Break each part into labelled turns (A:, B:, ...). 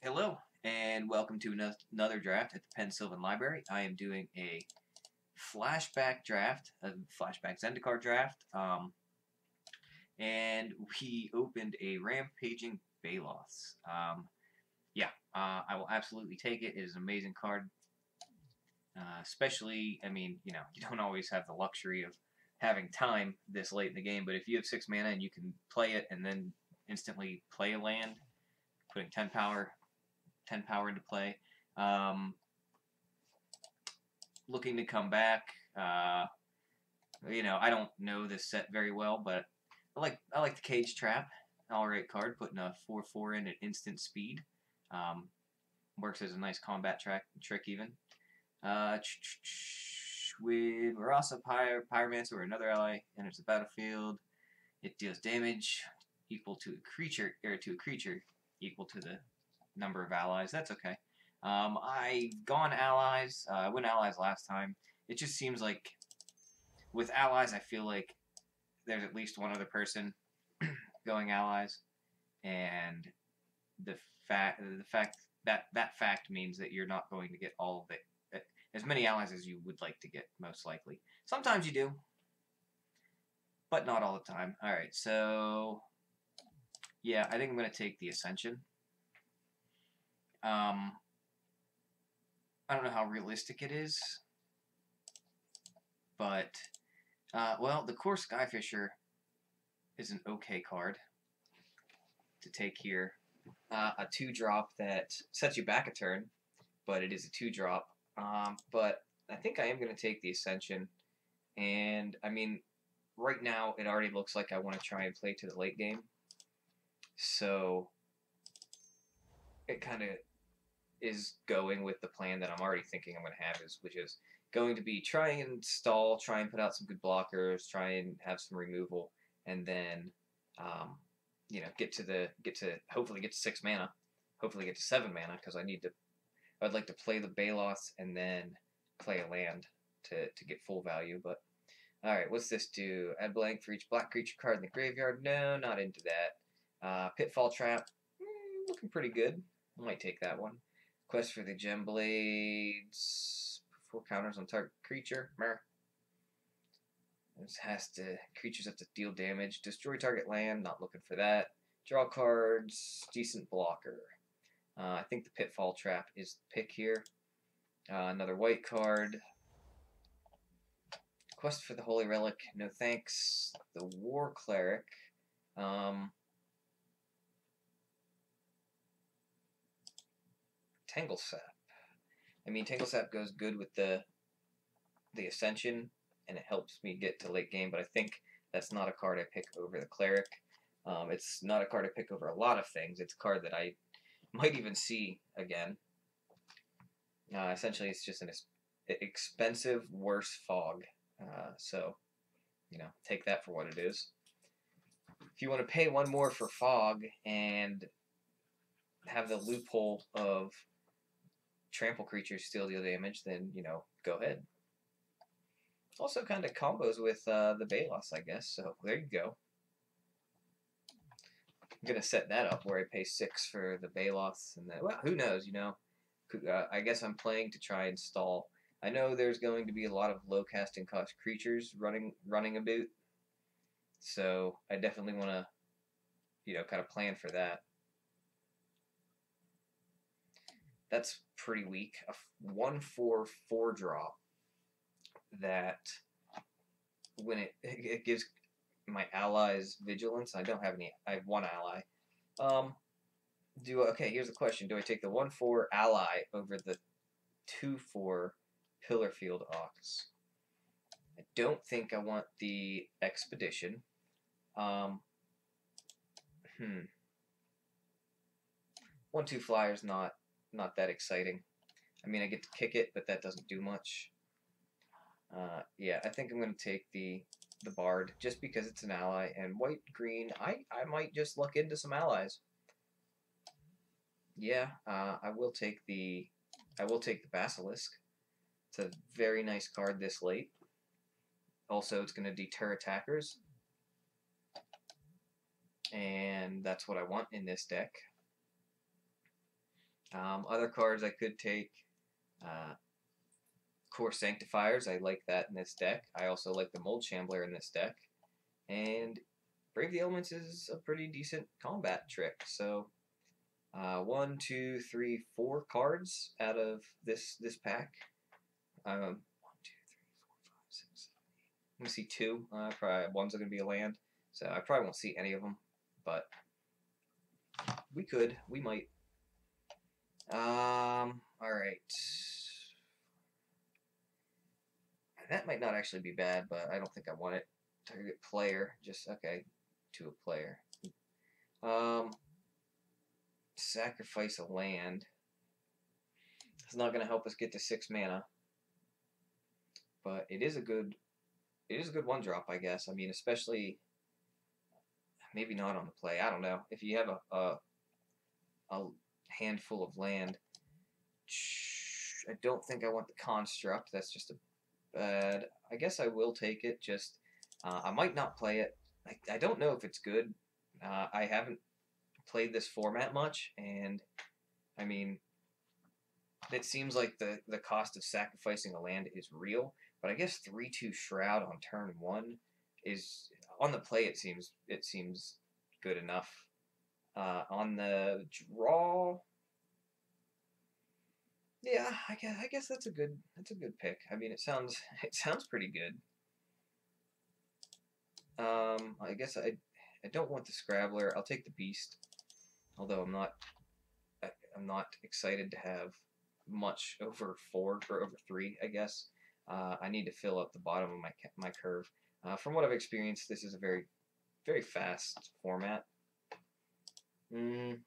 A: Hello, and welcome to another draft at the Pennsylvania Library. I am doing a flashback draft, a flashback Zendikar draft, and we opened a rampaging Balos. I will absolutely take it. It is an amazing card, especially, you don't always have the luxury of having time this late in the game, but if you have 6 mana and you can play it and then instantly play a land, putting 10 power into play. Looking to come back. I don't know this set very well, but I like the Cage Trap. Alright card, putting a 4/4 in at instant speed. Works as a nice combat trick even. With Marasa Pyromancer or another ally enters the battlefield, it deals damage equal to a creature equal to the number of allies. That's okay. I've gone allies. I went allies last time. It just seems like with allies, I feel like there's at least one other person going allies, and the fact that fact means that you're not going to get all of it, as many allies as you would like to get, most likely. Sometimes you do, but not all the time. All right, so yeah, I think I'm going to take the Ascension. I don't know how realistic it is, but well, the Core Skyfisher is an okay card to take here. A 2-drop that sets you back a turn, but it is a 2-drop. But I think I am going to take the Ascension, and I mean, right now it already looks like I want to try and play to the late game, so it kind of is going with the plan that I'm already thinking I'm going to have, which is going to be try and stall, try and put out some good blockers, try and have some removal, and then hopefully get to 6 mana, hopefully get to 7 mana, because I'd like to play the Balos and then play a land to get full value. But alright, what's this do? Add blank for each black creature card in the graveyard. No, not into that. Pitfall Trap, looking pretty good. I might take that one. Quest for the Gem Blades. 4 counters on target creature. Creatures have to deal damage. Destroy target land. Not looking for that. Draw cards. Decent blocker. I think the Pitfall Trap is the pick here. Another white card. Quest for the Holy Relic. No thanks. The War Cleric. Tangle Sap. I mean, Tangle Sap goes good with the Ascension, and it helps me get to late game, but I think that's not a card I pick over the Cleric. It's not a card I pick over a lot of things. It's a card that I might even see again. Essentially, it's just an expensive, worse fog. So, take that for what it is. If you want to pay 1 more for fog and have the loophole of trample creatures still deal damage, then, go ahead. Also kind of combos with the Balos, I guess, so there you go. I'm going to set that up where I pay 6 for the Balos, and then, well, who knows, I guess I'm playing to try and stall. I know there's going to be a lot of low casting cost creatures running about, so I definitely want to, kind of plan for that. That's pretty weak. A 1/4 4-drop that when it gives my allies vigilance. I don't have any. I have 1 ally. Okay, here's the question. Do I take the 1/4 ally over the 2/4 Pillarfield Ox? I don't think I want the Expedition. 1/2 flyer's not that exciting. I mean, I get to kick it, but that doesn't do much. Yeah, I think I'm going to take the Bard, just because it's an ally, and white-green, I might just look into some allies. Yeah, I will take the Basilisk. It's a very nice card this late. Also, it's going to deter attackers, and that's what I want in this deck. Other cards I could take, Core Sanctifiers. I like that in this deck. I also like the Mold Shambler in this deck. And Brave the Elements is a pretty decent combat trick. So 1, 2, 3, 4 cards out of this pack. 1, 2, 3, 4, 5, 6, 7, 8. I'm gonna see 2. Probably one's gonna be a land, so I probably won't see any of them. But we might. All right. That might not actually be bad, but I don't think I want it. Target player, just okay, to a player. Sacrifice a land. It's not going to help us get to 6 mana, but it is a good one drop, I guess. I mean, especially maybe not on the play. I don't know if you have a handful of land. I don't think I want the construct. That's just a bad. I guess I will take it. Just I might not play it. I don't know if it's good. I haven't played this format much, and I mean, it seems like the cost of sacrificing a land is real. But I guess 3/2 Shroud on turn 1 is on the play. It seems good enough. On the draw, yeah, I guess that's a good pick. I mean, it sounds pretty good. I guess I don't want the Scrabbler. I'll take the Beast, although I'm not excited to have much over 4 or over 3. I guess I need to fill up the bottom of my curve. From what I've experienced, this is a very fast format. And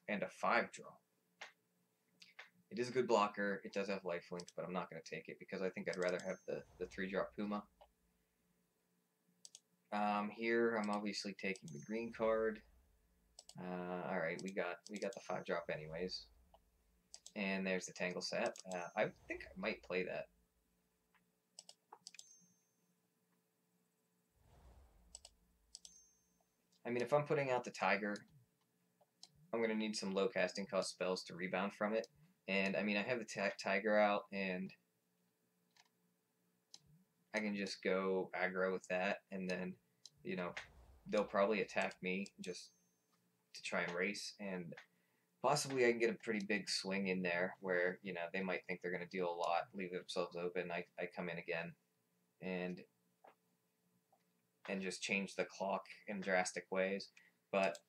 A: a 5-drop. It is a good blocker. It does have lifelink, but I'm not going to take it because I think I'd rather have the 3-drop Puma. Here I'm obviously taking the green card. All right, we got the 5-drop anyways, and there's the Tangle Sap. I think I might play that. I mean, if I'm putting out the Tiger, I'm going to need some low casting cost spells to rebound from it. And, I mean, I have the Tiger out, and I can just go aggro with that, and then, you know, they'll probably attack me just to try and race, and possibly I can get a pretty big swing in there where, you know, they might think they're going to deal a lot, leave themselves open, I come in again, and just change the clock in drastic ways. But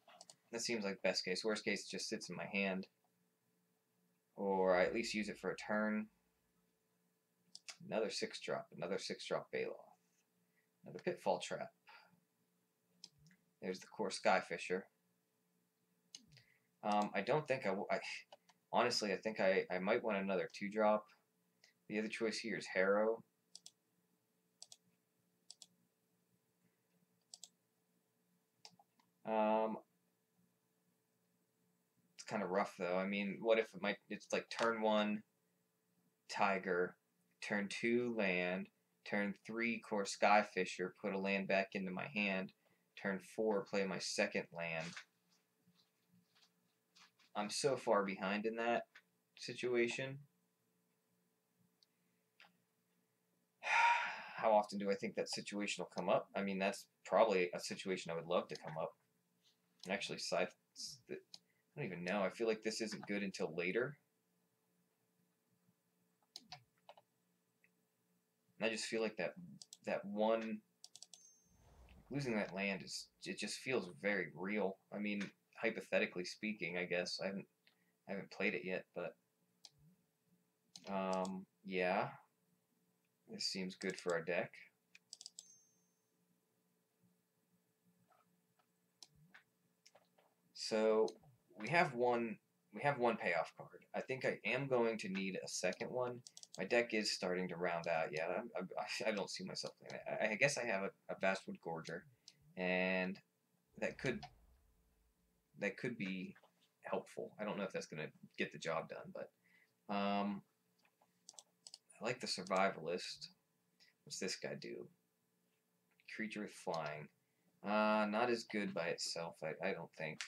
A: that seems like best case. Worst case, it just sits in my hand. Or I at least use it for a turn. Another 6-drop. Another 6-drop Baloth. Another Pitfall Trap. There's the Core Skyfisher. I don't think honestly, I think I might want another 2-drop. The other choice here is Harrow. It's kind of rough though. I mean, what if it's like turn 1 Tiger, turn 2 land, turn 3 Core Skyfisher, put a land back into my hand, turn 4 play my second land. I'm so far behind in that situation. How often do I think that situation will come up? I mean, that's probably a situation I would love to come up. Actually, I don't even know. I feel like this isn't good until later. And I just feel like that one losing that land it just feels very real. I mean, hypothetically speaking, I guess I haven't played it yet, but yeah, this seems good for our deck. So we have one payoff card. I think I am going to need a second one. My deck is starting to round out. Yeah, I don't see myself playing it. I guess I have a Vastwood Gorger, and that could be helpful. I don't know if that's going to get the job done, but I like the Survivalist. What's this guy do? Creature with flying. Not as good by itself, I don't think.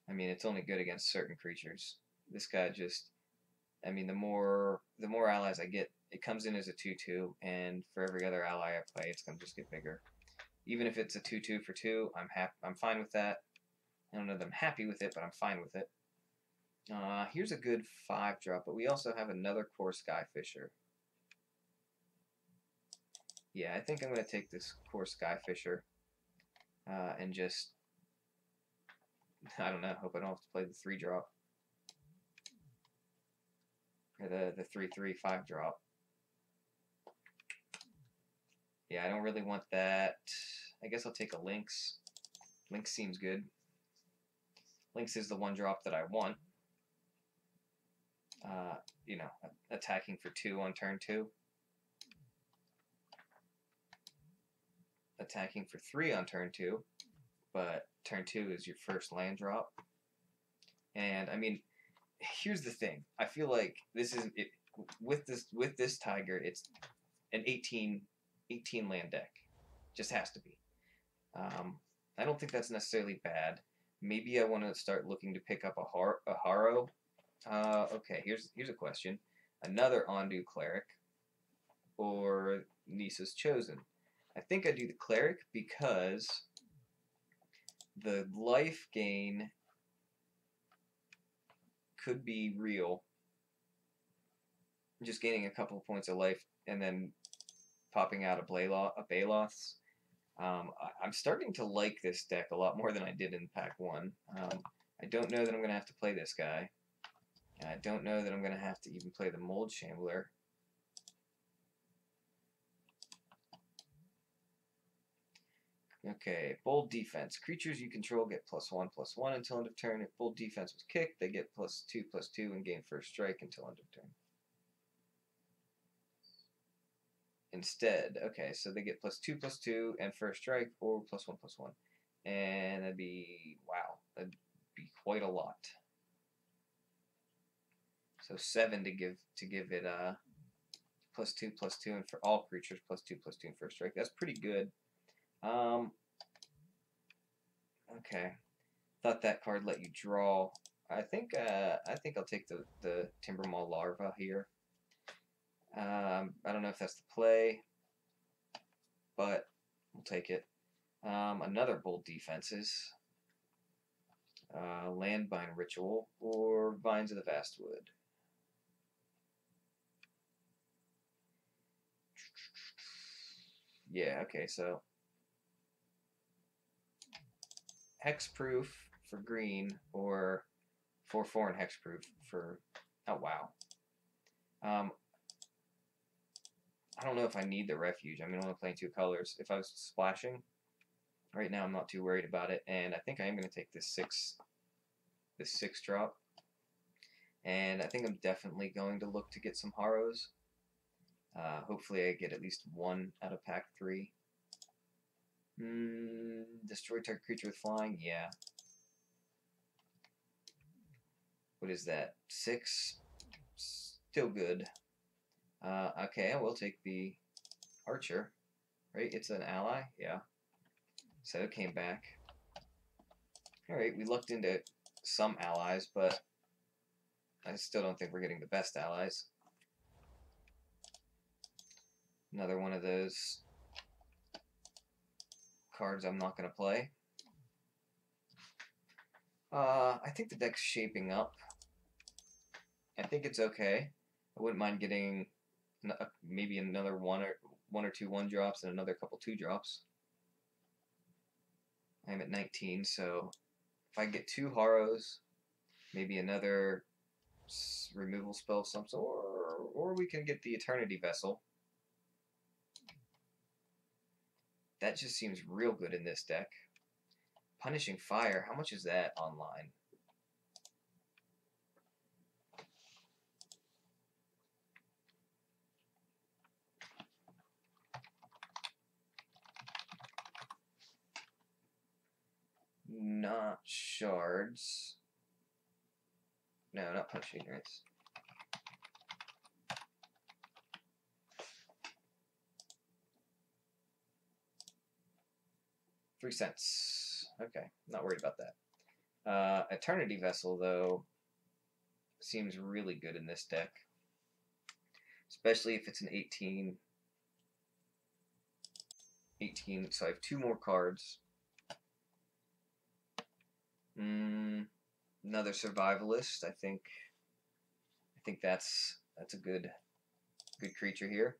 A: I mean, it's only good against certain creatures. This guy just, I mean, the more allies I get, it comes in as a 2/2, and for every other ally I play, it's gonna just get bigger. Even if it's a 2/2 for 2, I'm fine with that. I don't know that I'm happy with it, but I'm fine with it. Here's a good 5-drop, but we also have another Core Skyfisher. Yeah, I think I'm going to take this Core Skyfisher and just, I don't know, hope I don't have to play the 3-drop. Or the 3/3 5-drop. Yeah, I don't really want that. I guess I'll take a Lynx. Lynx seems good. Lynx is the 1-drop that I want. You know, attacking for 2 on turn 2. Attacking for 3 on turn 2. But turn 2 is your first land drop. And, I mean, here's the thing. I feel like this is it with this Tiger, it's an 18 land deck. Just has to be. I don't think that's necessarily bad. Maybe I want to start looking to pick up a Haro. Okay, here's a question. Another Ondu Cleric or Nisa's Chosen. I think I do the Cleric because the life gain could be real. Just gaining a couple of points of life and then popping out a Baloths. I'm starting to like this deck a lot more than I did in Pack 1. I don't know that I'm going to have to play this guy. And I don't know that I'm going to have to even play the Mold Shambler. Okay, Bold Defense. Creatures you control get +1/+1 until end of turn. If Bold Defense was kicked, they get +2/+2 and gain first strike until end of turn. Instead, okay, so they get +2/+2 and first strike, or +1/+1. And that'd be, wow, that'd be quite a lot. So 7 to give it +2/+2, and for all creatures +2/+2 and first strike. That's pretty good. Okay. Thought that card let you draw. I think I'll take the Timbermaw Larva here. I don't know if that's the play, but we'll take it. Another Bold Defenses. Landbind Ritual or Vines of the Vastwood. Yeah, okay, so Hexproof for green or 4/4 and Hexproof for, oh wow. I don't know if I need the Refuge. I mean, I'm only playing 2 colors. If I was splashing, right now I'm not too worried about it, and I think I am going to take this 6-drop. And I think I'm definitely going to look to get some Haros. Hopefully I get at least 1 out of Pack 3. Destroy target creature with flying? Yeah. What is that? 6? Still good. Okay, I will take the Archer. Right? It's an ally? Yeah. So it came back. Alright, we looked into some allies, but I still don't think we're getting the best allies. Another one of those cards I'm not going to play. I think the deck's shaping up. I think it's okay. I wouldn't mind getting maybe another one or two 1-drops and another couple 2-drops. I'm at 19, so if I get 2 Haros, maybe another removal spell of some sort, or we can get the Eternity Vessel. That just seems real good in this deck. Punishing Fire, how much is that online? Not shards. No, not punishing ignorance. 3 cents. Okay, not worried about that. Eternity Vessel, though, seems really good in this deck. Especially if it's an 18. 18, so I have 2 more cards. Another Survivalist, I think that's a good creature here.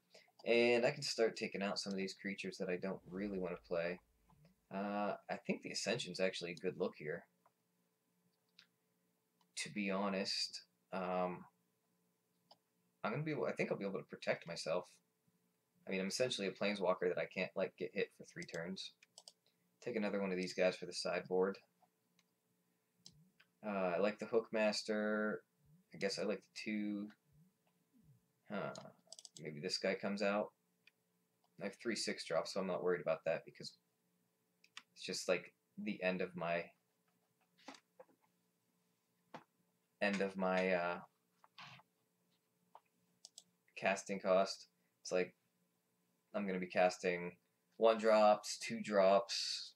A: And I can start taking out some of these creatures that I don't really want to play. I think the Ascension's actually a good look here. To be honest, I think I'll be able to protect myself. I mean, I'm essentially a Planeswalker that I can't get hit for 3 turns. Take another one of these guys for the sideboard. I like the Hookmaster. I guess I like the 2. Maybe this guy comes out. I have 3 6-drops, so I'm not worried about that because it's just like the end of my casting cost. It's like I'm going to be casting 1-drops, 2-drops.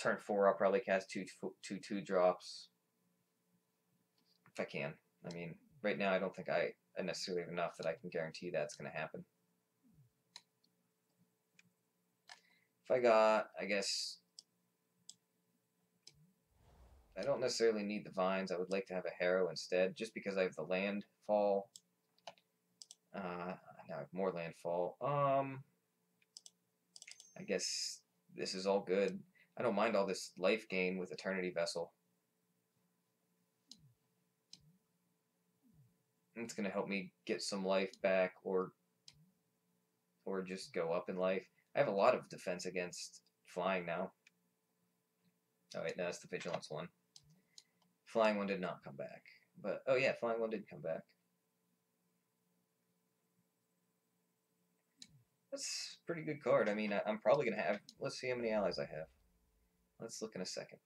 A: Turn 4, I'll probably cast 2 2-drops. If I can. I mean, right now I don't think I necessarily have enough that I can guarantee that's going to happen. If I got, I guess, I don't necessarily need the Vines. I would like to have a Harrow instead, just because I have the landfall. Now I have more landfall. I guess this is all good. I don't mind all this life gain with Eternity Vessel. It's going to help me get some life back or just go up in life. I have a lot of defense against flying now. Oh wait, no, that's the Vigilance one. Flying one did not come back. But, oh yeah, Flying one did come back. That's a pretty good card. I mean, I'm probably going to have... Let's see how many allies I have. Let's look in a second.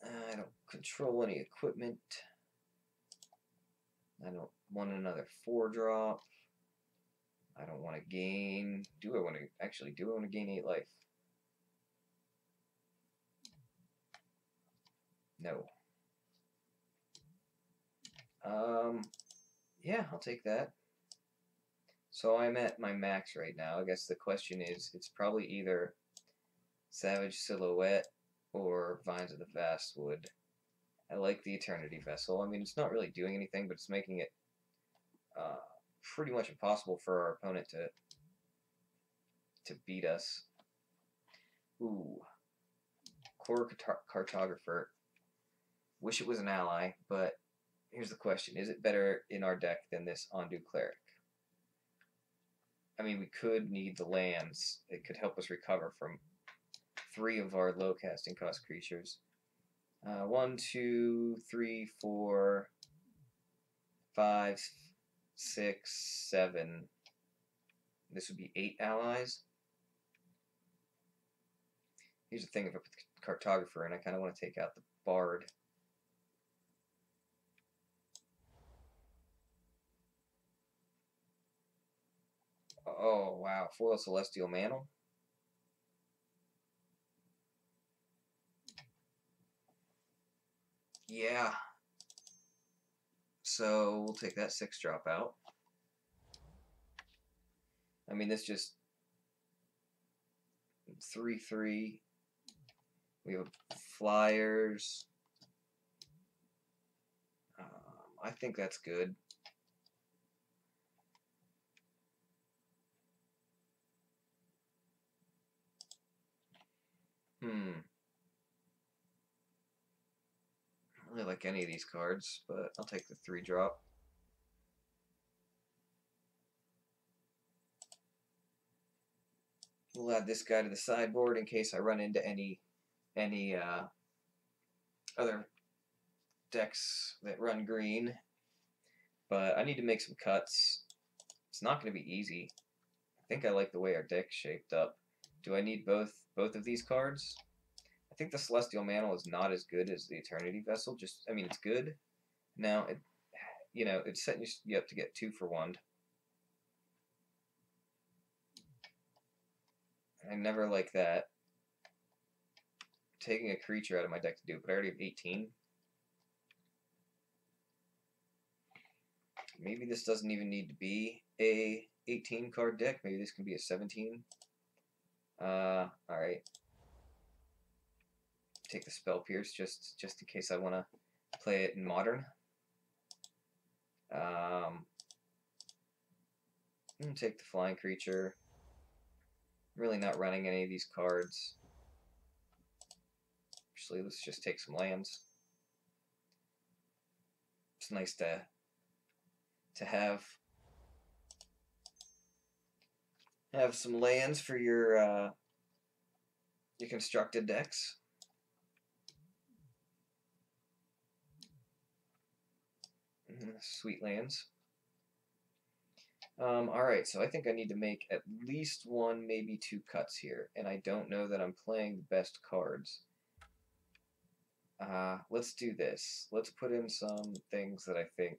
A: I don't control any equipment. I don't want another 4-drop. I don't want to gain... Do I want to gain 8 life? No. Yeah, I'll take that. So I'm at my max right now. I guess the question is, it's probably either Savage Silhouette or Vines of the Vastwood. I like the Eternity Vessel. I mean, it's not really doing anything, but it's making it pretty much impossible for our opponent to beat us. Ooh. Core Cartographer. Wish it was an ally, but here's the question. Is it better in our deck than this Ondu Cleric? I mean, we could need the lands. It could help us recover from 3 of our low casting cost creatures. 1, 2, 3, 4, 5, 6, 7. This would be 8 allies. Here's the thing, if I put the Cartographer in, I kind of want to take out the Bard. Oh, wow. Foil Celestial Mantle. Yeah. So, we'll take that 6-drop out. I mean, this just... 3/3. We have Flyers. I think that's good. I don't really like any of these cards, but I'll take the 3-drop. We'll add this guy to the sideboard in case I run into any other decks that run green. But I need to make some cuts. It's not going to be easy. I think I like the way our deck's shaped up. Do I need both of these cards? I think the Celestial Mantle is not as good as the Eternity Vessel. I mean, it's good. Now, it's setting you up to get 2 for 1. I never like that. Taking a creature out of my deck to do it, but I already have 18. Maybe this doesn't even need to be a 18 card deck. Maybe this can be a 17. Alright. Take the Spell Pierce just in case I want to play it in Modern. Take the Flying Creature. Really not running any of these cards. Actually, let's just take some lands. It's nice to have some lands for your constructed decks. Sweet lands. Alright, so I think I need to make at least one, maybe two cuts here, and I don't know that I'm playing the best cards. Let's do this. Let's put in some things that I think...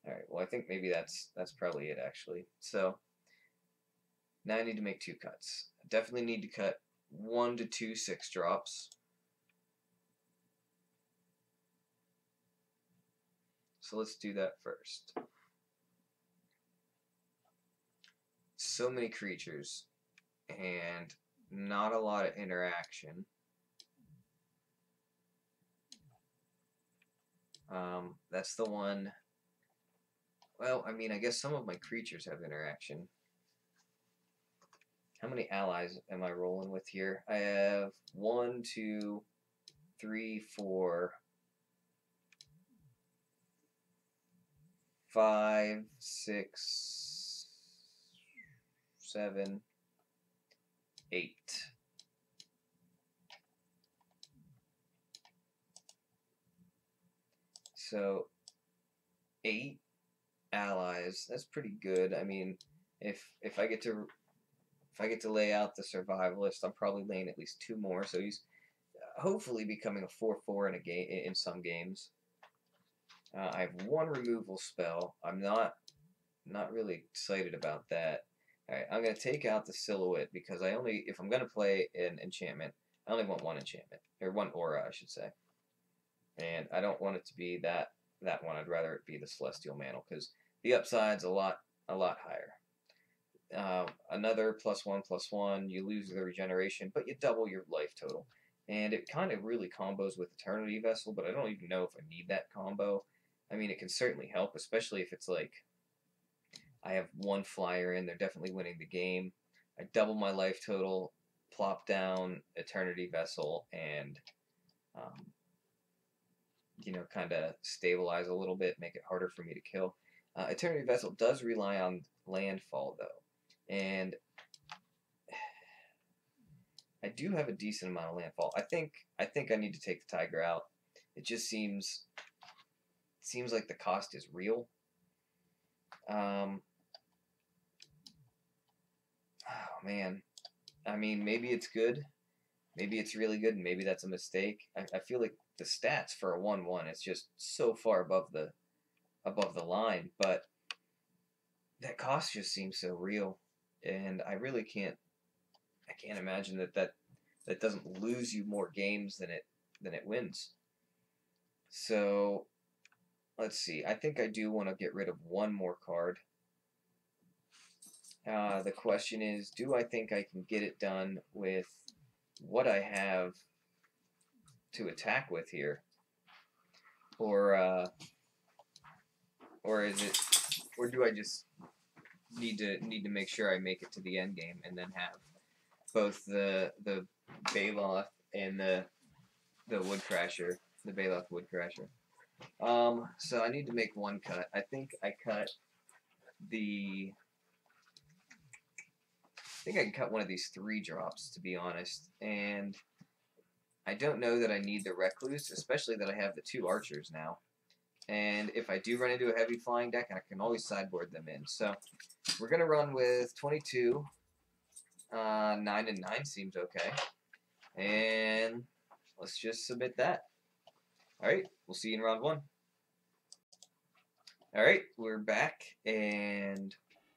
A: Alright, well I think maybe that's probably it actually. So, now I need to make two cuts. I definitely need to cut 1 to 2 6-drops. So let's do that first. So many creatures, and not a lot of interaction. That's the one. Well, I mean, I guess some of my creatures have interaction. How many allies am I rolling with here? I have 1, 2, 3, 4, 5, 6, 7, 8. So 8 allies. That's pretty good. I mean, if I get to lay out the survivalist, I'm probably laying at least 2 more. So he's hopefully becoming a 4/4 in a game in some games. I have 1 removal spell. I'm not really excited about that. Alright, I'm gonna take out the silhouette because if I'm gonna play an enchantment, I only want 1 enchantment. Or 1 aura, I should say. And I don't want it to be that one. I'd rather it be the Celestial Mantle because the upside's a lot higher. Another +1/+1, you lose the regeneration, but you double your life total. And it kind of really combos with Eternity Vessel, but I don't even know if I need that combo. I mean, it can certainly help, especially if it's like I have 1 flyer in, they're definitely winning the game. I double my life total, plop down Eternity Vessel, and you know, kind of stabilize a little bit, make it harder for me to kill. Eternity Vessel does rely on landfall, though, and I do have a decent amount of landfall. I think I need to take the Tiger out. It just seems like the cost is real. Oh man, I mean, maybe it's good, maybe it's really good, and maybe that's a mistake. I feel like the stats for a 1/1, it's just so far above the line, but that cost just seems so real, and I really can't imagine that doesn't lose you more games than it wins. So let's see. I think I do want to get rid of 1 more card. The question is, do I think I can get it done with what I have to attack with here, or do I just need to make sure I make it to the end game and then have both the Baloth and the Woodcrasher, the Baloth Woodcrasher. So I need to make 1 cut. I think I cut the. I think I can cut one of these 3-drops, to be honest, and I don't know that I need the Recluse, especially that I have the 2 archers now. And if I do run into a heavy flying deck, I can always sideboard them in. So we're going to run with 22. 9 and 9 seems okay. And let's just submit that. Alright, we'll see you in round 1. Alright, we're back, and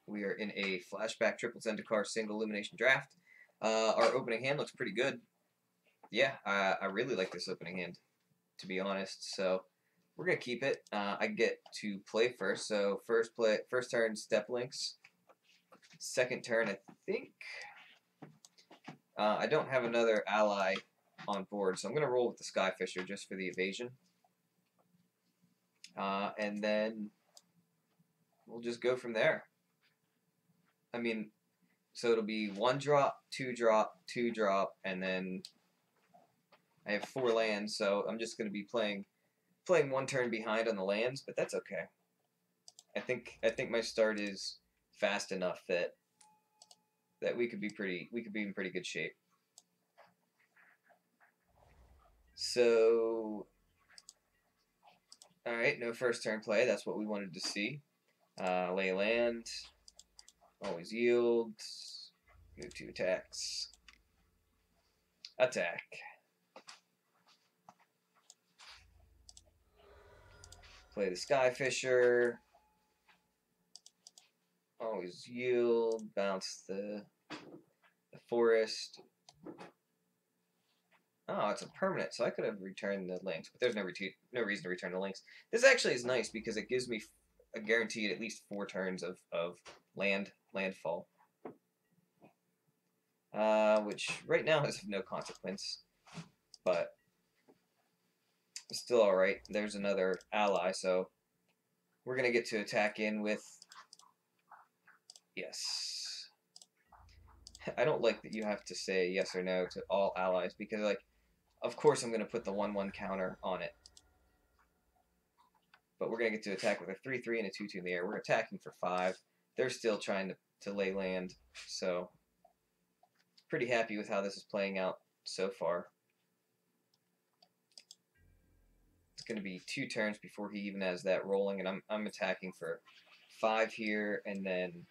B: We are in a Flashback triple Zendikar single elimination draft. Our opening hand looks pretty good. Yeah, I really like this opening hand, to be honest. So we're gonna keep it. I get to play first. So first turn, step links. Second turn, I think. I don't have another ally on board, so I'm gonna roll with the Skyfisher just for the evasion. And then we'll just go from there. I mean, so it'll be 1 drop, 2 drop, 2 drop, and then I have 4 lands, so I'm just going to be playing 1 turn behind on the lands, but that's okay. I think my start is fast enough that we could be in pretty good shape. So, all right, no first turn play. That's what we wanted to see. Lay land, always yield, move 2 attacks, attack. Play the Skyfisher, always yield, bounce the forest. Oh, it's a permanent, so I could have returned the links, but there's no reason to return the links. This actually is nice because it gives me a guaranteed at least 4 turns of landfall, which right now is of no consequence, but it's still all right. There's another ally, so we're gonna get to attack in with yes. I don't like that you have to say yes or no to all allies because, like, of course I'm going to put the 1/1 counter on it. But we're going to get to attack with a 3/3 and a 2/2 in the air. We're attacking for 5. They're still trying to lay land. So, pretty happy with how this is playing out so far. It's going to be 2 turns before he even has that rolling, and I'm attacking for 5 here, and then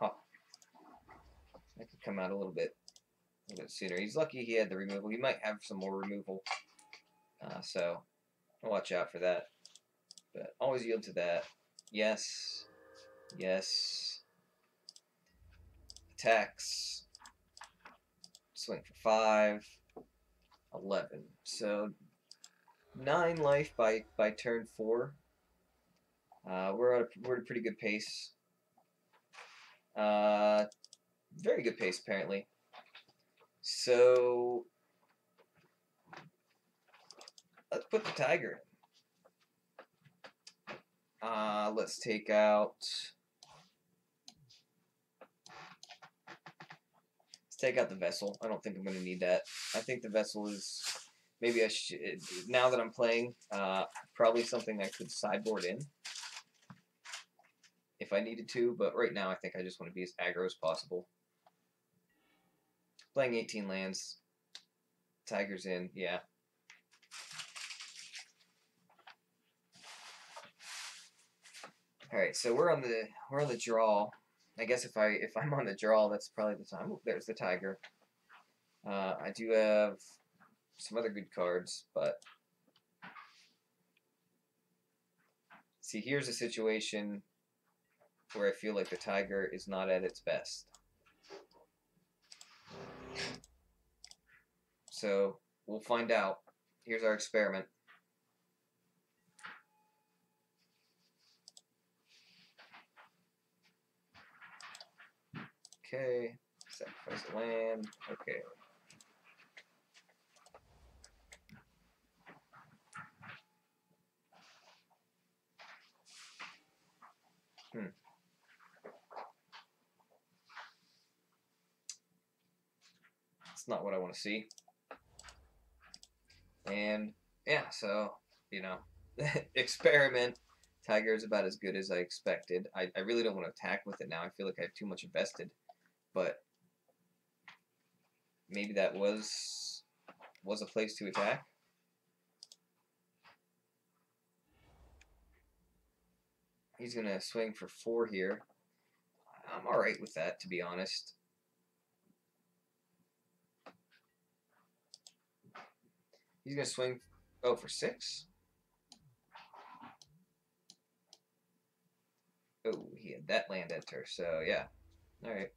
B: I could come out a little bit sooner. He's lucky he had the removal. He might have some more removal, so I'll watch out for that. But always yield to that. Yes. Yes. Attacks. Swing for 5. 11. So 9 life by turn 4. We're at a pretty good pace. Very good pace apparently. So let's put the tiger in. Let's take out. Let's take out the vessel. I don't think I'm going to need that. I think the vessel is maybe I should. Now that I'm playing, probably something I could sideboard in if I needed to. But right now, I think I just want to be as aggro as possible. Playing 18 lands. Tiger's in, yeah. All right, so we're on the draw. I guess if I'm on the draw, that's probably the time. Ooh, there's the tiger. I do have some other good cards, but see, here's a situation where I feel like the tiger is not at its best. So we'll find out. Here's our experiment. Okay, sacrifice the land. Okay. That's not what I want to see. And yeah, so, you know, experiment. Tiger is about as good as I expected. I really don't want to attack with it now. I feel like I have too much invested. But maybe that was a place to attack. He's going to swing for 4 here. I'm alright with that, to be honest. He's going to swing, for 6? Oh, he had that land enter, so yeah. Alright.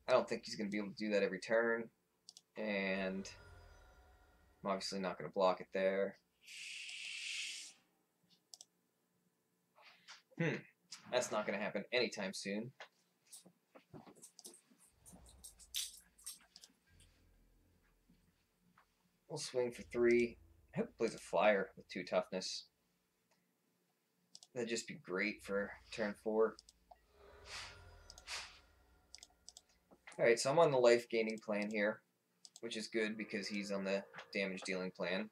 B: I don't think he's going to be able to do that every turn, and I'm obviously not going to block it there. That's not going to happen anytime soon. We'll swing for 3. I hope he plays a flyer with 2 toughness. That'd just be great for turn 4. Alright, so I'm on the life gaining plan here, which is good because he's on the damage dealing plan.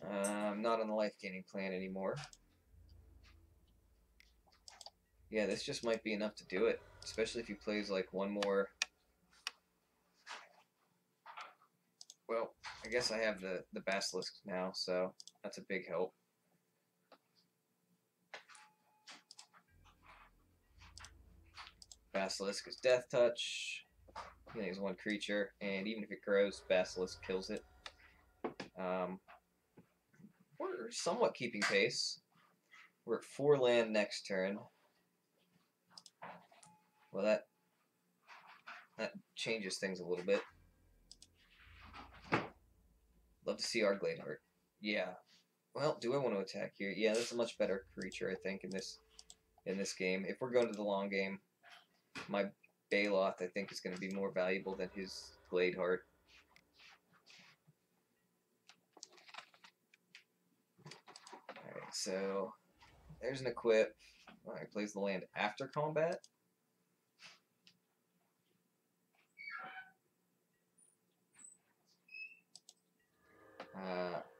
B: I'm not on the life gaining plan anymore. Yeah, this just might be enough to do it, especially if he plays like one more. Well, I guess I have the Basilisk now, so that's a big help. Basilisk is Death Touch. Healing is 1 creature, and even if it grows, Basilisk kills it. We're somewhat keeping pace. We're at 4 land next turn. Well, that changes things a little bit. Love to see our Gladeheart. Yeah. Well, do I want to attack here? Yeah, that's a much better creature, I think, in this game. If we're going to the long game, my Baloth, I think, is going to be more valuable than his Gladeheart. Alright, so there's an equip. Alright, plays the land after combat.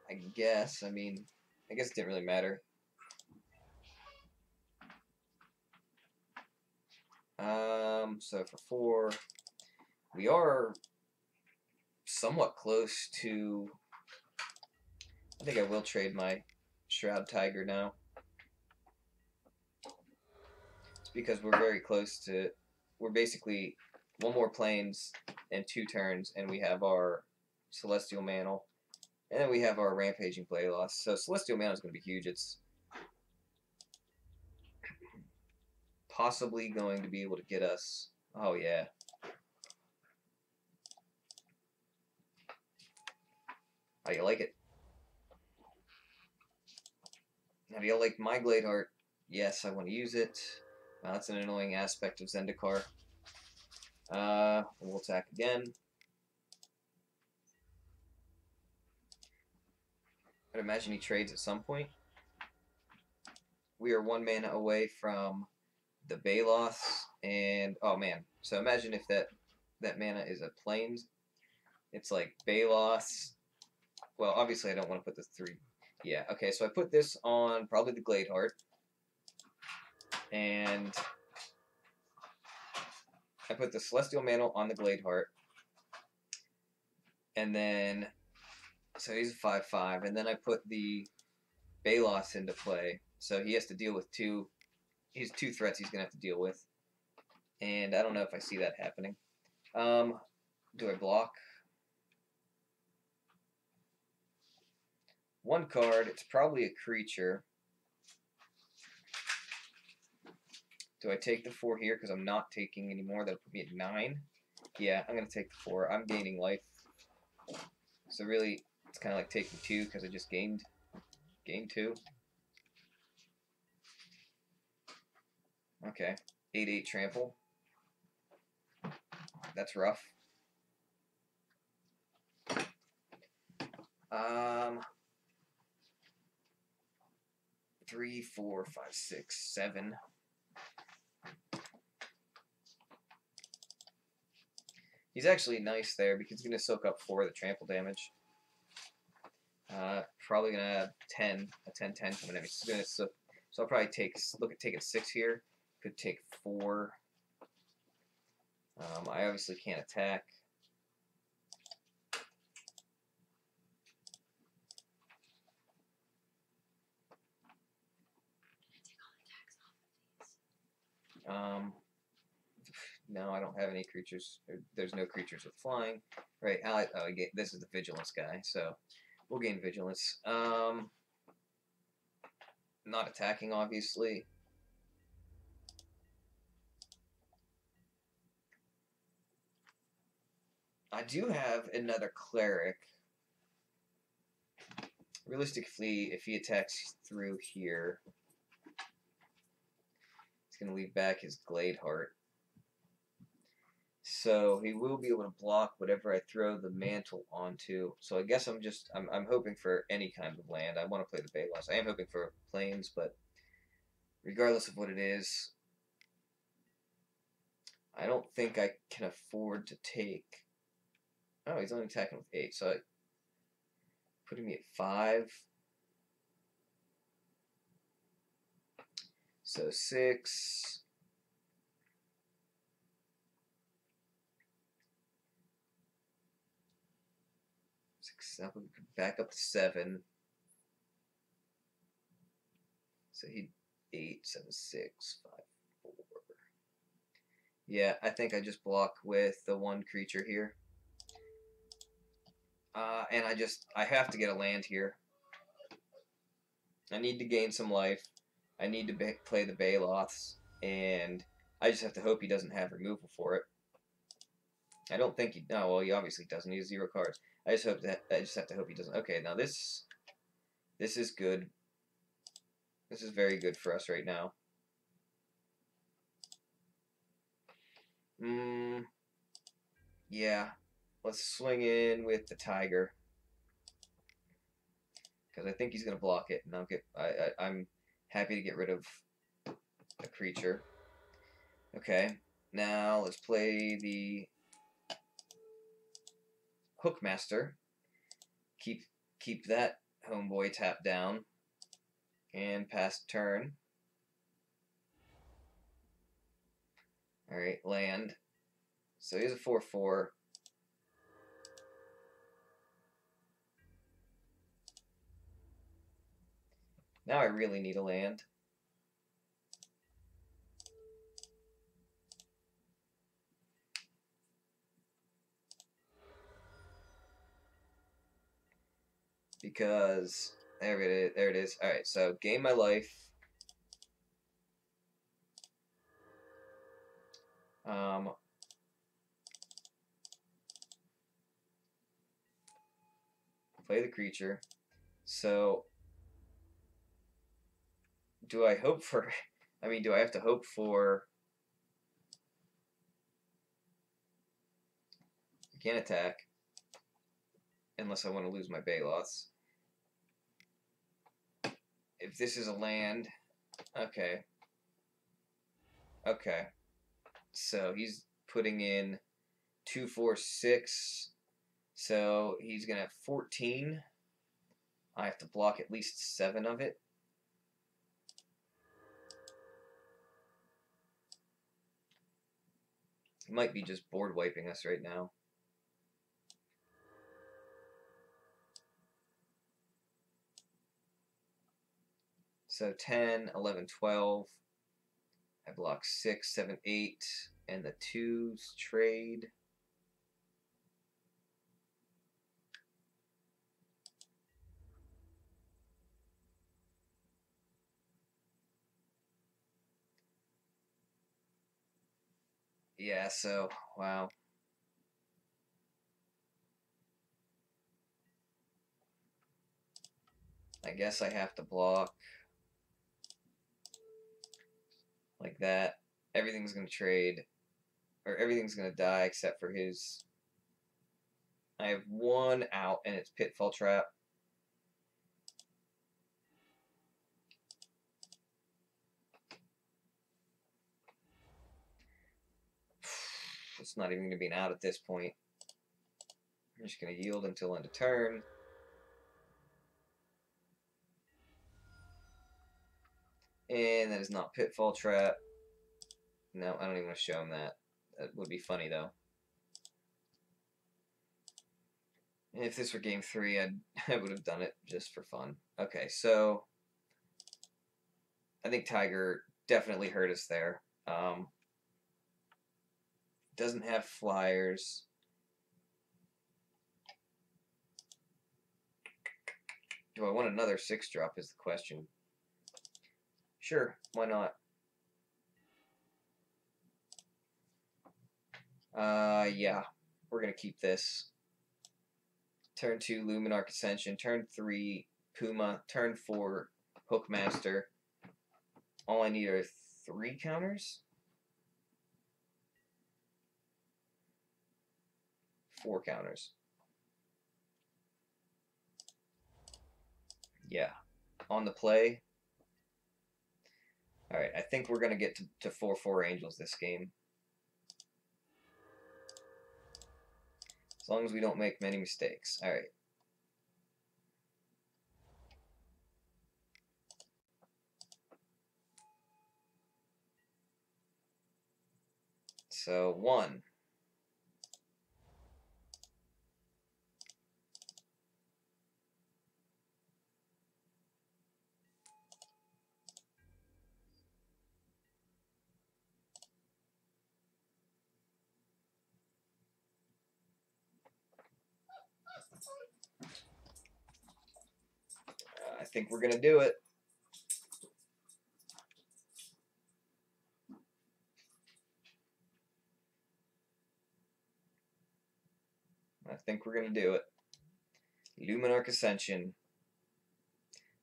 B: I guess it didn't really matter. So for 4, we are somewhat close to. I think I will trade my Shroud Tiger now. It's because we're very close to. We're basically 1 more planes and 2 turns, and we have our Celestial Mantle. And then we have our Rampaging Baloth. So Celestial Mantle is going to be huge. It's possibly going to be able to get us. Oh, yeah. How do you like it? How do you like my Gladeheart? Yes, I want to use it. That's an annoying aspect of Zendikar. We'll attack again. I'd imagine he trades at some point. We are 1 mana away from the Baloth, and oh man. So imagine if that mana is a plains. It's like Baloth. Well, obviously I don't want to put the 3. Yeah, okay, so I put this on probably the Gladeheart. And I put the Celestial Mantle on the Gladeheart. And then, so he's a 5/5. And then I put the Baloth into play. So he has to deal with 2. He has 2 threats he's going to have to deal with. And I don't know if I see that happening. Do I block? 1 card. It's probably a creature. Do I take the 4 here? Because I'm not taking any more. That'll put me at 9. Yeah, I'm going to take the 4. I'm gaining life. So really, it's kind of like taking 2 because I just gained 2. Okay. 8/8 trample. That's rough. 3, 4, 5, 6, 7. He's actually nice there because he's going to soak up 4 of the trample damage. Probably going to have 10, a 10/10 coming at me. So I'll probably look at taking 6 here. Could take 4. I obviously can't attack. No, I don't have any creatures. There's no creatures with flying. Right, this is the vigilance guy, so we'll gain vigilance. Not attacking, obviously. I do have another cleric. Realistically, if he attacks through here, he's going to leave back his Glade Heart. So he will be able to block whatever I throw the mantle onto. So I guess I'm hoping for any kind of land. I want to play the Balos. I am hoping for plains, but regardless of what it is, I don't think I can afford to take. Oh, he's only attacking with 8, so putting me at 5. So 6. 6, 7, back up to 7. So he 8, 7, 6, 5, 4. Yeah, I think I just block with the one creature here. And I have to get a land here. I need to gain some life. I need to play the Baloths, and I just have to hope he doesn't have removal for it. I don't think he. No, well, he obviously doesn't. He has 0 cards. I just have to hope he doesn't. Okay, now this is good. This is very good for us right now. Yeah. Let's swing in with the Tiger, because I think he's gonna block it, and I'm happy to get rid of a creature. Okay, now let's play the Hookmaster. Keep that homeboy tapped down, and pass turn. All right, land. So he's a 4/4. Now I really need a land. Because there it is. All right, so gain my life. Play the creature. So do I hope for? I mean, do I have to hope for? I can't attack unless I want to lose my Baloths. If this is a land, okay. Okay. So he's putting in 2, 4, 6. So he's gonna have 14. I have to block at least 7 of it. He might be just board wiping us right now. So 10, 11, 12. I block 6, 7, 8, and the 2s trade. Yeah, so, wow. I guess I have to block like that. Everything's going to trade, or everything's going to die except for his. I have 1 out, and it's Pitfall Trap. It's not even going to be an out at this point. I'm just going to yield until end of turn. And that is not Pitfall Trap. No, I don't even want to show him that. That would be funny, though. If this were game 3, I would have done it just for fun. Okay, so I think Tiger definitely hurt us there. Doesn't have flyers. Do I want another 6-drop is the question. Sure, why not? Yeah, we're gonna keep this. Turn 2, Luminarch Ascension. Turn 3, Puma. Turn 4, Hookmaster. All I need are 3 counters? 4 counters. Yeah. On the play. Alright, I think we're gonna get to 4/4 Angels this game. As long as we don't make many mistakes. Alright. So, 1. I think we're gonna do it. I think we're gonna do it. Luminarch Ascension.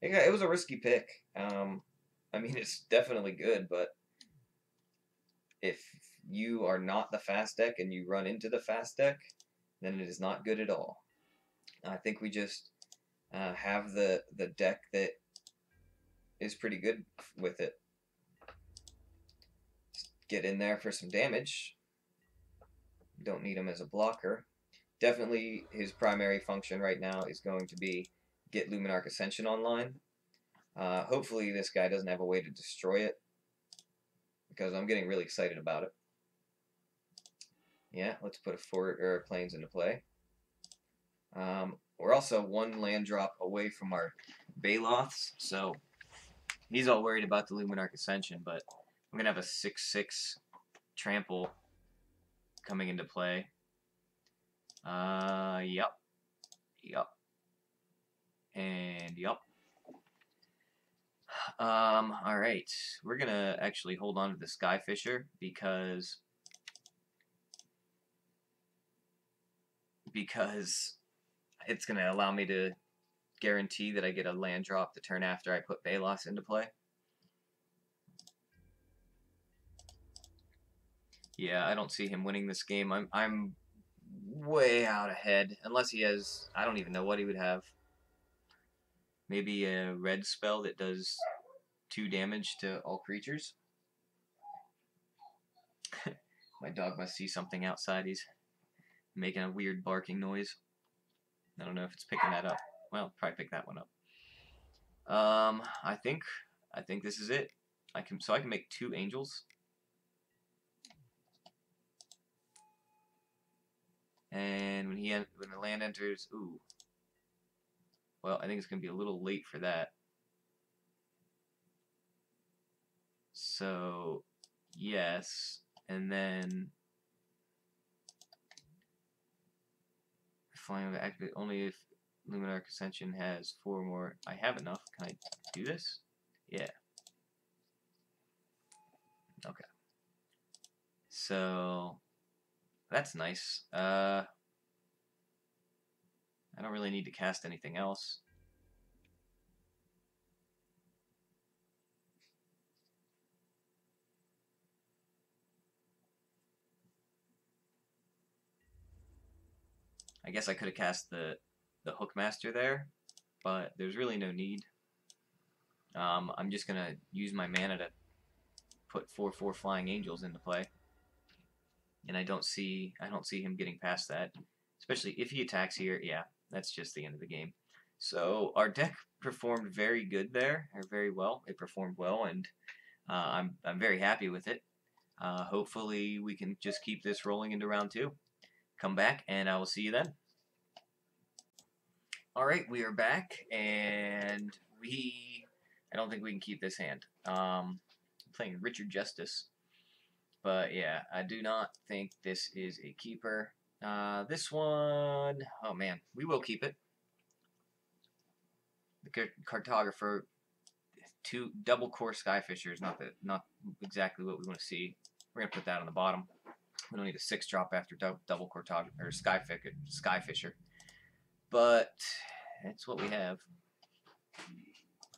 B: It was a risky pick. I mean, it's definitely good, but if you are not the fast deck and you run into the fast deck, then it is not good at all. I think we just have the deck that is pretty good with it. Get in there for some damage. Don't need him as a blocker. Definitely his primary function right now is going to be get Luminarch Ascension online. Hopefully this guy doesn't have a way to destroy it, because I'm getting really excited about it. Yeah, let's put a fort or planes into play. We're also 1 land drop away from our Baloths, so he's all worried about the Luminarch Ascension, but I'm going to have a 6/6 trample coming into play. Yup. And yup. Alright. We're gonna actually hold on to the Skyfisher because it's gonna allow me to guarantee that I get a land drop the turn after I put Balos into play. Yeah, I don't see him winning this game. I'm way out ahead. Unless he has, I don't even know what he would have. Maybe a red spell that does 2 damage to all creatures. My dog must see something outside. He's making a weird barking noise. I don't know if it's picking that up. Well, probably pick that one up. I think this is it. I can make 2 angels. And when the land enters, ooh. Well, I think it's gonna be a little late for that. So, yes, and then flying activate only if Luminarch Ascension has 4 more. I have enough. Can I do this? Yeah. Okay. So that's nice. I don't really need to cast anything else. I guess I could have cast the Hookmaster there, but there's really no need. I'm just gonna use my mana to put 4/4 Flying Angels into play, and I don't see him getting past that. Especially if he attacks here, yeah, that's just the end of the game. So our deck performed very good there, or very well. It performed well, and I'm very happy with it. Hopefully we can just keep this rolling into round 2. Come back, and I will see you then. Alright, we are back, and I don't think we can keep this hand. I'm playing Richard Justice.
A: But yeah, I do not think this is a keeper. This one, oh man, we will keep it. The cartographer, two double core skyfisher is not exactly what we want to see. We're gonna put that on the bottom. We don't need a 6-drop after double cartographer or skyfisher, but it's what we have.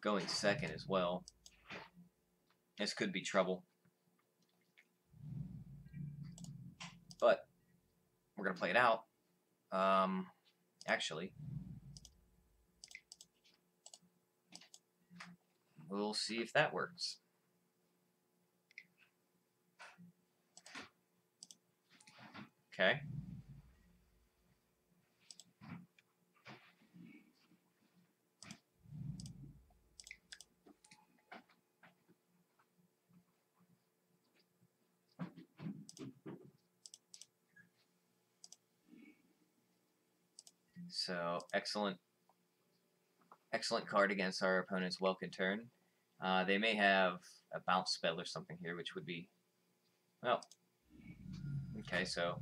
A: Going second as well. This could be trouble, but we're gonna play it out. Actually, we'll see if that works. Okay. So excellent card against our opponent's Welkin turn. They may have a bounce spell or something here, which would be, well, okay, so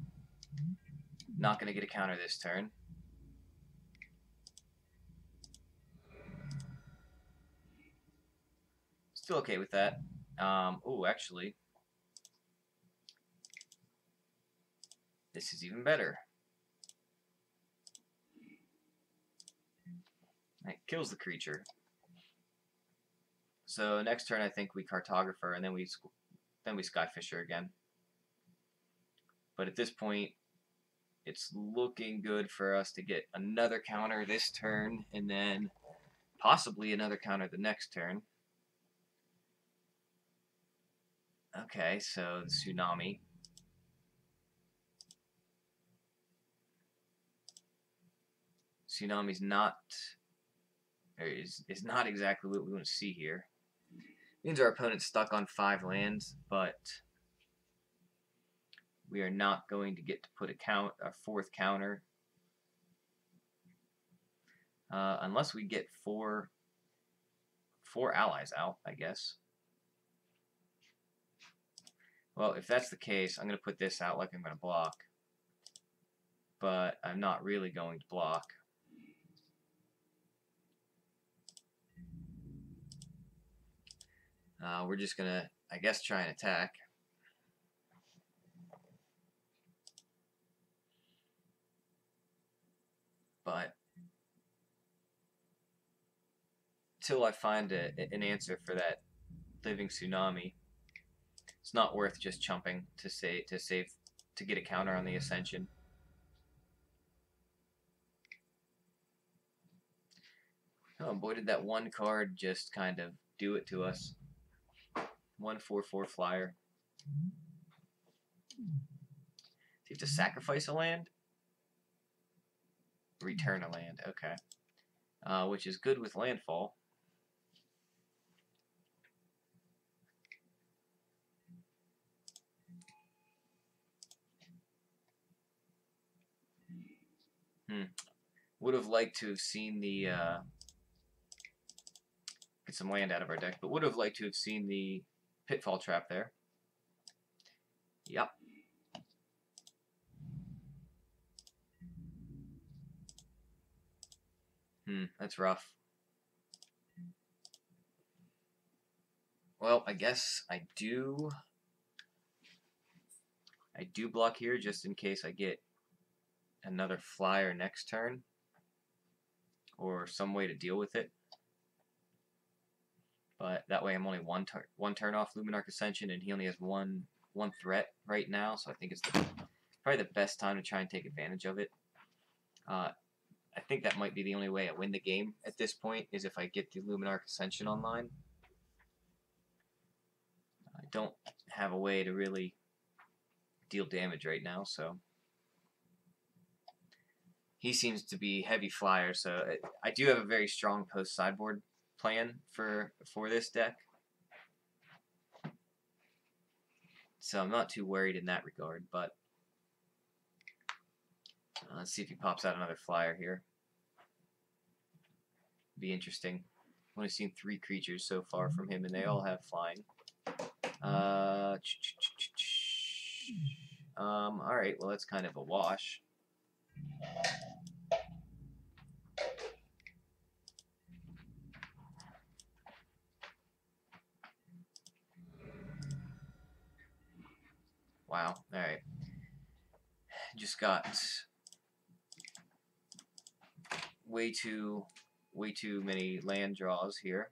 A: not going to get a counter this turn. Still okay with that. Oh, actually, this is even better. It kills the creature. So next turn, I think we cartographer, and then we skyfisher again. But at this point, it's looking good for us to get another counter this turn, and then possibly another counter the next turn. Okay, so the tsunami. Tsunami's not, or is not exactly what we want to see here. Means our opponent's stuck on 5 lands, but we are not going to get to put a 4th counter unless we get four allies out, I guess. Well, if that's the case, I'm going to put this out like I'm going to block, but I'm not really going to block. We're just going to, I guess, try and attack. But until I find an answer for that living tsunami, it's not worth just chumping to get a counter on the Ascension. Oh boy, did that one card just kind of do it to us. 1/4/4 flyer. Do you have to sacrifice a land? Return a land, okay. Which is good with landfall. Would have liked to have seen the get some land out of our deck, but would have liked to have seen the pitfall trap there. Yep. That's rough. Well, I guess I do block here just in case I get another flyer next turn or some way to deal with it. But that way I'm only one turn off Luminarch Ascension, and he only has one threat right now, so I think it's probably the best time to try and take advantage of it. I think that might be the only way I win the game at this point, is if I get the Luminarch Ascension online. I don't have a way to really deal damage right now, so he seems to be heavy flyer, so I do have a very strong post sideboard plan for this deck, so I'm not too worried in that regard. But let's see if he pops out another flyer here. Be interesting. I've only seen 3 creatures so far from him, and they all have flying. Alright, well that's kind of a wash. Wow, alright. Just got way too many land draws here.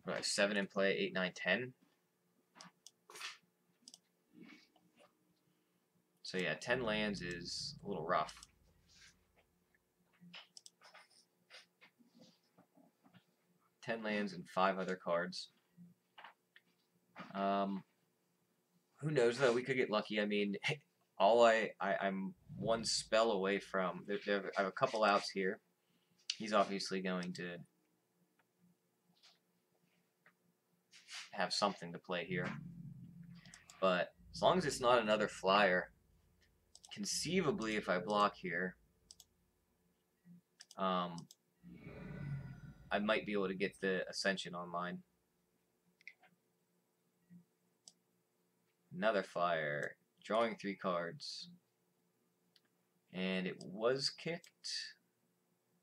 A: Right, 7 in play, 8, 9, 10. So yeah, 10 lands is a little rough. Ten lands and 5 other cards. Who knows though? We could get lucky. I mean, I'm one spell away from. I have a couple outs here. He's obviously going to have something to play here. But as long as it's not another flyer, conceivably, if I block here, I might be able to get the Ascension online. Another flyer, drawing 3 cards. And it was kicked.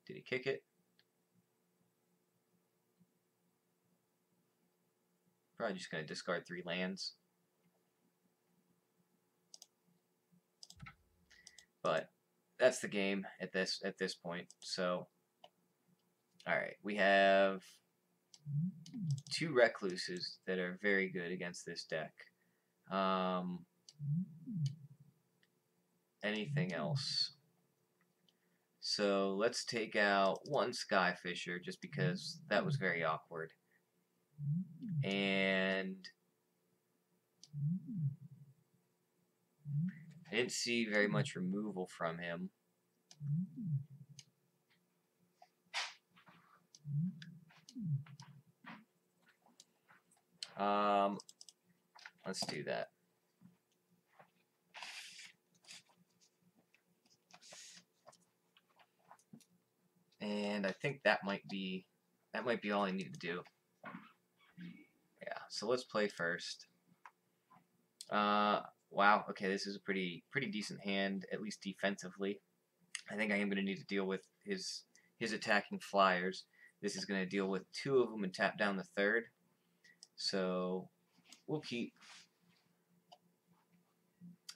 A: Did he kick it? Probably just going to discard 3 lands. But that's the game at this point. So, all right, we have 2 Recluses that are very good against this deck. Anything else? So let's take out 1 Skyfisher just because that was very awkward. And I didn't see very much removal from him. Let's do that. And I think that might be all I need to do. Yeah, so let's play first. Wow, okay, this is a pretty decent hand, at least defensively. I think I am going to need to deal with his attacking flyers. This is going to deal with 2 of them and tap down the 3rd. So we'll keep.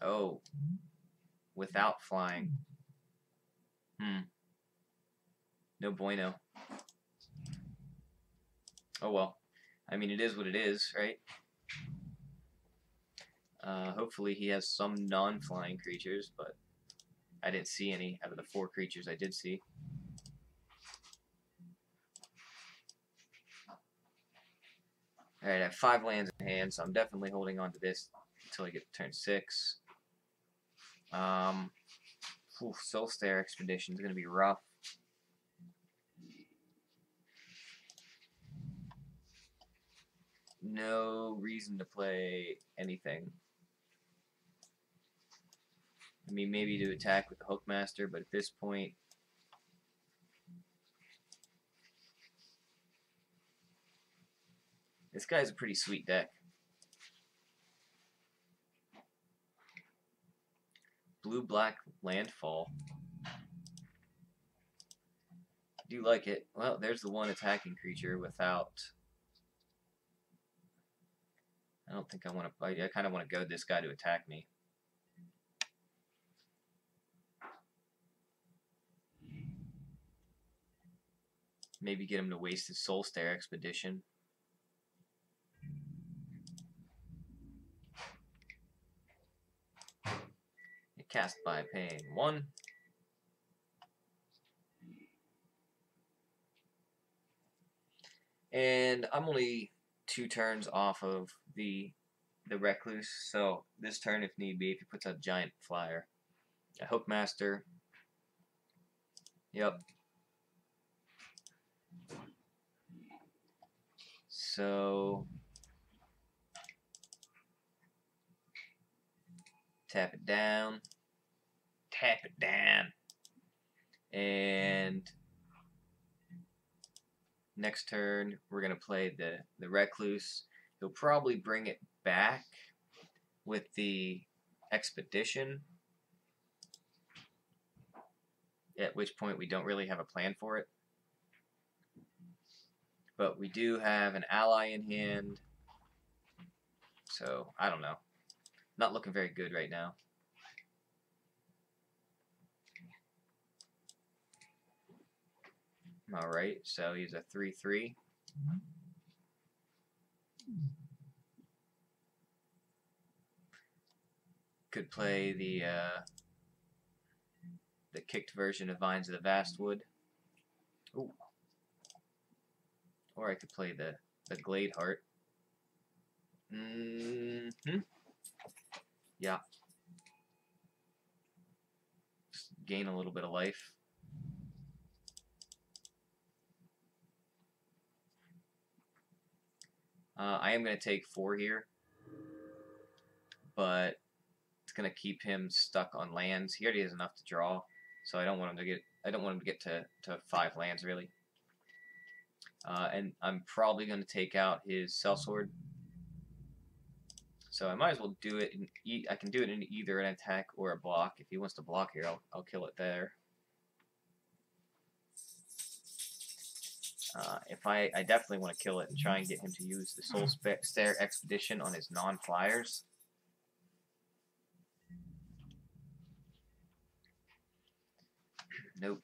A: Oh, without flying. No bueno. Oh well. I mean, it is what it is, right? Hopefully he has some non-flying creatures, but I didn't see any out of the 4 creatures I did see. Alright, I have 5 lands in hand, so I'm definitely holding on to this until I get to turn 6. Soulstare Expedition is going to be rough. No reason to play anything. I mean, maybe to attack with the Hookmaster, but at this point, this guy's a pretty sweet deck. Blue-black landfall. I do like it. Well, there's the 1 attacking creature without. I don't think I want to. I kind of want to goad this guy to attack me. Maybe get him to waste his Soulstare Expedition. Cast by paying 1. And I'm only 2 turns off of the Recluse, so this turn, if need be, if he puts out a giant flyer, a Hookmaster. Yep. So tap it down, and
B: Next turn, we're going to play the Recluse. He'll probably bring it back with the Expedition, at which point we don't really have a plan for it. But we do have an ally in hand, so I don't know. Not looking very good right now. Alright, so he's a 3/3. Could play the kicked version of Vines of the Vastwood. Ooh. Or I could play the Glade Heart. Yeah. Just gain a little bit of life. I am going to take 4 here, but it's going to keep him stuck on lands. He already has enough to draw, so I don't want him to get. I don't want him to get to 5 lands really. And I'm probably going to take out his Sellsword. So I might as well do it. I can do it in either an attack or a block. If he wants to block here, I'll kill it there. I definitely want to kill it and try and get him to use the Soul Stair Expedition on his non-flyers. Nope.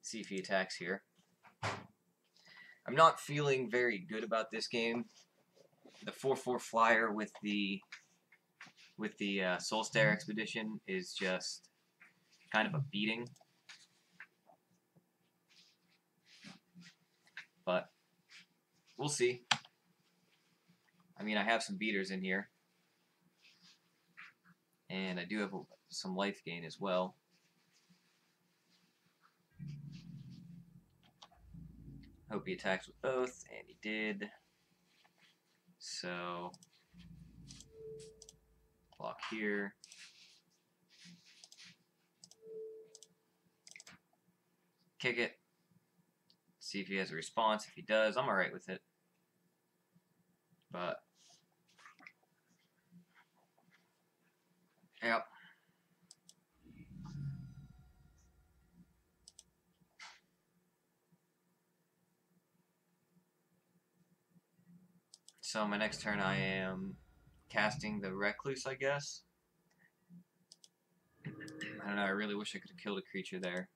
B: See if he attacks here. I'm not feeling very good about this game. The 4/4 flyer with the Soul Stair Expedition is just kind of a beating. But we'll see. I mean, I have some beaters in here. And I do have some life gain as well. Hope he attacks with both, and he did. So, block here. Kick it. See if he has a response. If he does, I'm alright with it. But, yep. So my next turn I am casting the Recluse, I guess. I don't know, I really wish I could have killed a creature there.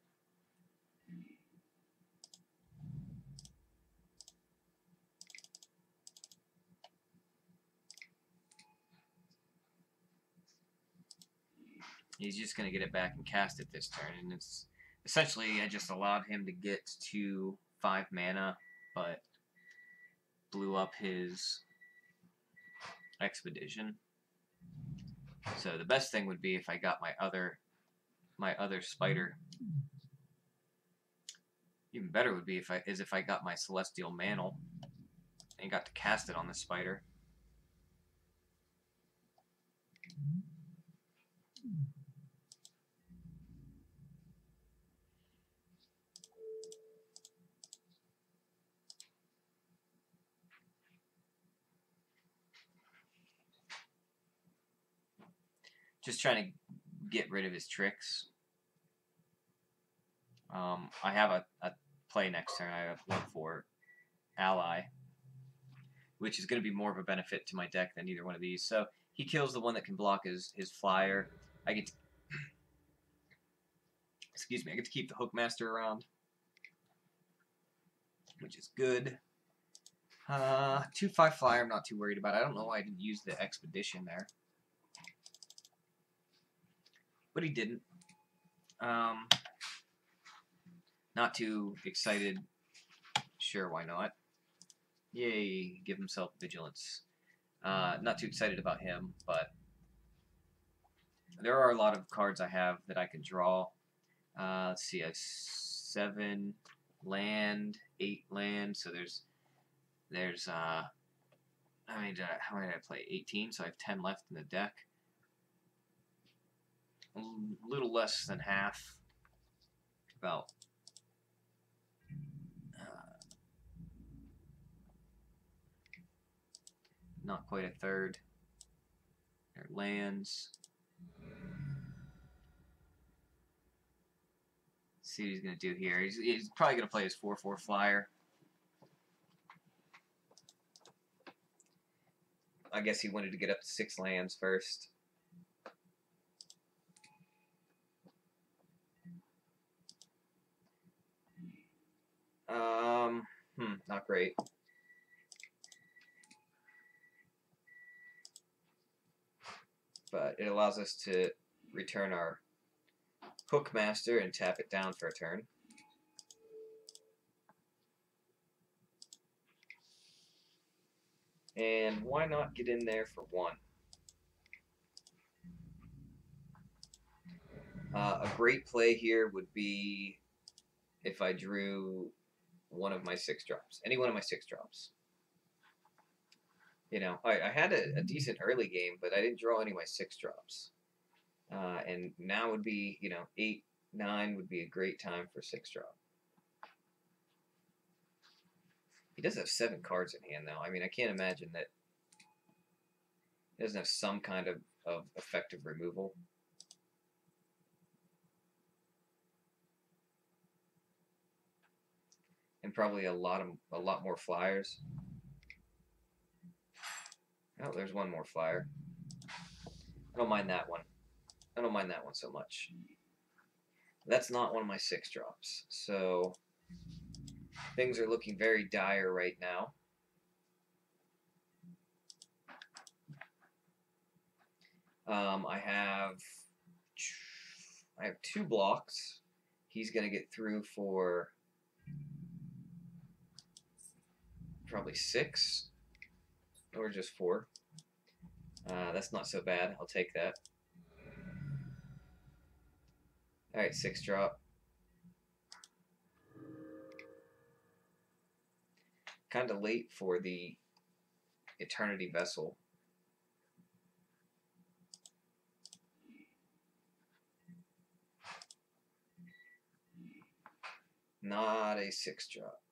B: He's just going to get it back and cast it this turn, and it's essentially I just allowed him to get to 5 mana, but blew up his Expedition. So the best thing would be if I got my other spider. Even better would be if I got my Celestial Mantle and got to cast it on the spider. Just trying to get rid of his tricks. I have a play next turn. I have 1 for Ally, which is going to be more of a benefit to my deck than either one of these. So he kills the one that can block his flyer. I get to, excuse me, I get to keep the Hookmaster around, which is good. 2/5 flyer I'm not too worried about. I don't know why I didn't use the Expedition there. But he didn't. Not too excited. Sure, why not? Yay, give himself vigilance. Not too excited about him, but there are a lot of cards I have that I can draw. Let's see, I have 7 land, 8 land, so there's
A: how many did I play? 18, so I have 10 left in the deck. A little less than half. About not quite a third. There are lands. Let's see what he's going to do here. He's probably going to play his 4/4 flyer.
B: I guess he wanted to get up to 6 lands first. Not great. But it allows us to return our Hookmaster and tap it down for a turn. And why not get in there for 1? A great play here would be if I drew one of my 6 drops. Any one of my 6 drops. You know, I had a decent early game, but I didn't draw any of my 6 drops. And now would be, you know, 8, 9 would be a great time for 6 drop. He does have 7 cards in hand, though. I mean, I can't imagine that he doesn't have some kind of effective removal. And probably a lot more flyers. Oh, there's one more flyer. I don't mind that one. I don't mind that one so much. That's not one of my 6 drops. So things are looking very dire right now. I have 2 blocks. He's going to get through for probably 6 or just 4. That's not so bad. I'll take that. Alright, 6 drop. Kind of late for the Eternity Vessel. Not a 6 drop.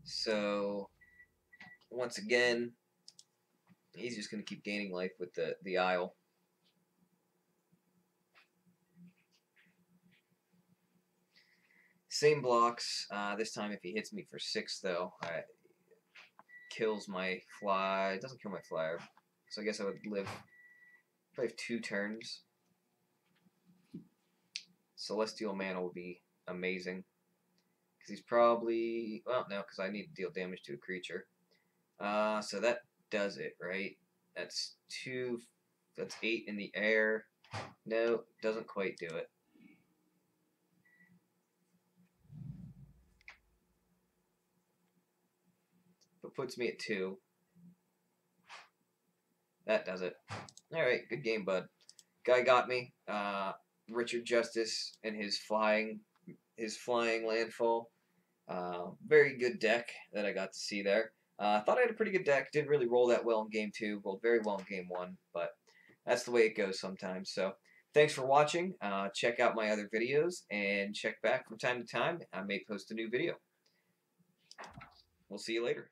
B: So once again, he's just going to keep gaining life with the Isle. Same blocks. This time, if he hits me for 6, though, kills my fly. It doesn't kill my flyer. So I guess I would live. Probably have 2 turns. Celestial Mana would be amazing. Because he's probably... Well, no, because I need to deal damage to a creature. So that does it, right? That's 2... That's 8 in the air. No, doesn't quite do it. But puts me at 2. That does it. Alright, good game, bud. Guy got me. Richard Justice and his flying landfall. Very good deck that I got to see there. I thought I had a pretty good deck. Didn't really roll that well in game 2. Rolled very well in game 1, but that's the way it goes sometimes. So thanks for watching. Check out my other videos and check back from time to time. I may post a new video. We'll see you later.